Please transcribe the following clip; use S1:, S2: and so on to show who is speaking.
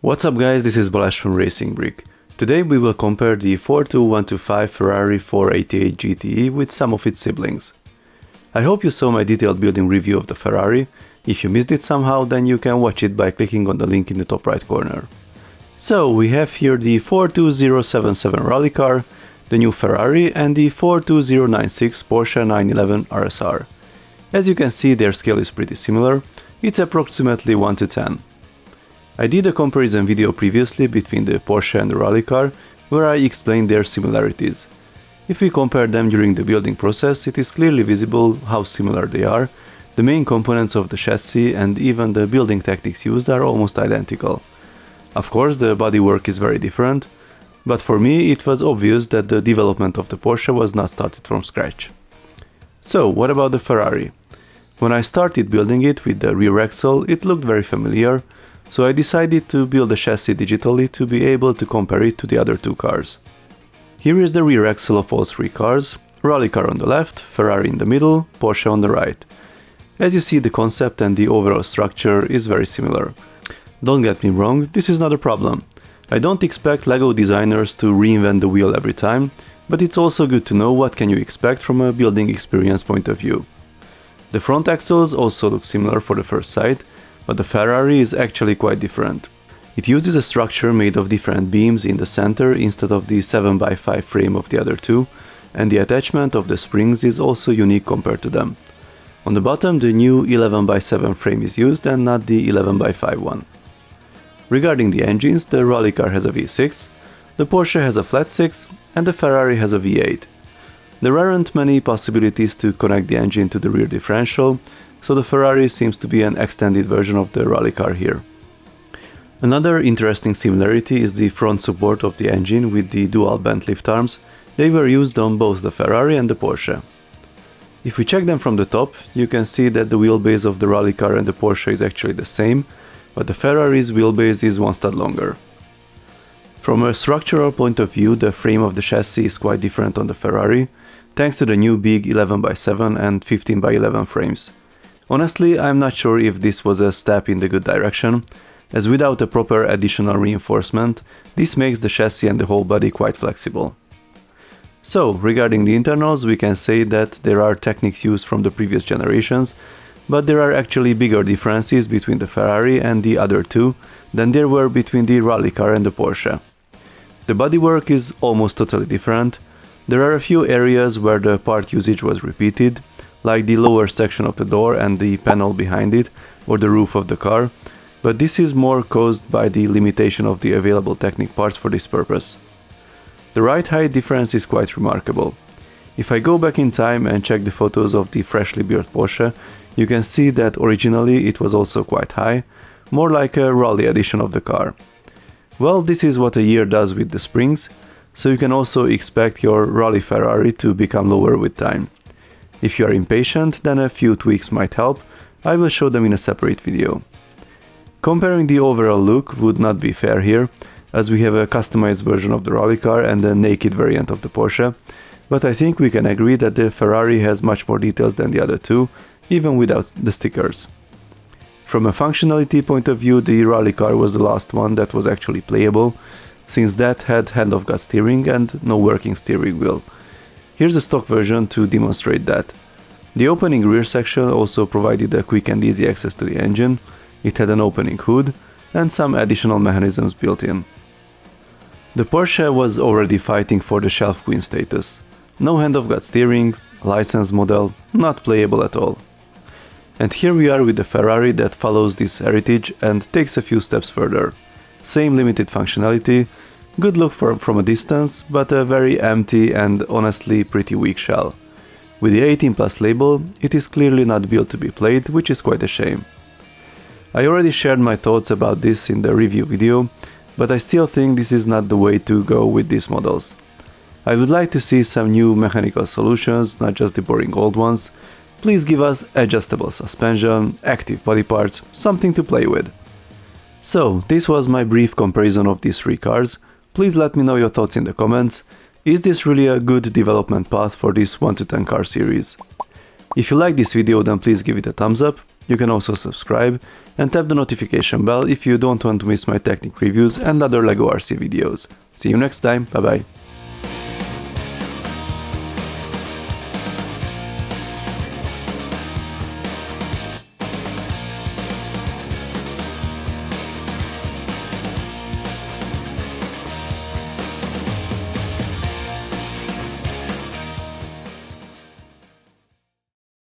S1: What's up guys, this is Balázs from Racing Brick. Today we will compare the 42125 Ferrari 488 GTE with some of its siblings. I hope you saw my detailed building review of the Ferrari. If you missed it somehow, then you can watch it by clicking on the link in the top right corner. So we have here the 42077 rally car, the new Ferrari, and the 42096 Porsche 911 RSR. As you can see, their scale is pretty similar. It's approximately 1 to 10. I did a comparison video previously between the Porsche and the rally car, where I explained their similarities. If we compare them during the building process, it is clearly visible how similar they are. The main components of the chassis and even the building techniques used are almost identical. Of course, the bodywork is very different, but for me it was obvious that the development of the Porsche was not started from scratch. So, what about the Ferrari? When I started building it with the rear axle, it looked very familiar, so I decided to build the chassis digitally to be able to compare it to the other two cars. Here is the rear axle of all three cars, rally car on the left, Ferrari in the middle, Porsche on the right. As you see, the concept and the overall structure is very similar. Don't get me wrong, this is not a problem. I don't expect LEGO designers to reinvent the wheel every time, but it's also good to know what can you expect from a building experience point of view. The front axles also look similar for the first sight, but the Ferrari is actually quite different. It uses a structure made of different beams in the center instead of the 7x5 frame of the other two, and the attachment of the springs is also unique compared to them. On the bottom, the new 11x7 frame is used and not the 11x5 one. Regarding the engines, the rally car has a V6, the Porsche has a flat 6, and the Ferrari has a V8. There aren't many possibilities to connect the engine to the rear differential, so the Ferrari seems to be an extended version of the rally car here. Another interesting similarity is the front support of the engine with the dual bent lift arms. They were used on both the Ferrari and the Porsche. If we check them from the top, you can see that the wheelbase of the rally car and the Porsche is actually the same, but the Ferrari's wheelbase is one stud longer. From a structural point of view, the frame of the chassis is quite different on the Ferrari, thanks to the new big 11x7 and 15x11 frames. Honestly, I'm not sure if this was a step in the good direction, as without a proper additional reinforcement, this makes the chassis and the whole body quite flexible. So, regarding the internals, we can say that there are techniques used from the previous generations, but there are actually bigger differences between the Ferrari and the other two than there were between the rally car and the Porsche. The bodywork is almost totally different. There are a few areas where the part usage was repeated, like the lower section of the door and the panel behind it, or the roof of the car, but this is more caused by the limitation of the available Technic parts for this purpose. The ride height difference is quite remarkable. If I go back in time and check the photos of the freshly built Porsche, you can see that originally it was also quite high, more like a rally edition of the car. Well, this is what a year does with the springs, so you can also expect your rally Ferrari to become lower with time. If you are impatient, then a few tweaks might help. I will show them in a separate video. Comparing the overall look would not be fair here, as we have a customized version of the rally car and a naked variant of the Porsche, but I think we can agree that the Ferrari has much more details than the other two, even without the stickers. From a functionality point of view, the rally car was the last one that was actually playable, since that had hand-of-God steering and no working steering wheel. Here's a stock version to demonstrate that. The opening rear section also provided a quick and easy access to the engine. It had an opening hood and some additional mechanisms built in. The Porsche was already fighting for the Shelf Queen status. No hand-of-God steering, license model, not playable at all. And here we are with the Ferrari that follows this heritage and takes a few steps further. Same limited functionality, good look from a distance, but a very empty and honestly pretty weak shell. With the 18+ label, it is clearly not built to be played, which is quite a shame. I already shared my thoughts about this in the review video, but I still think this is not the way to go with these models. I would like to see some new mechanical solutions, not just the boring old ones. Please give us adjustable suspension, active body parts, something to play with. So, this was my brief comparison of these three cars. Please let me know your thoughts in the comments. Is this really a good development path for this 1 to 10 car series? If you like this video, then please give it a thumbs up. You can also subscribe and tap the notification bell if you don't want to miss my Technic reviews and other LEGO RC videos. See you next time, bye bye!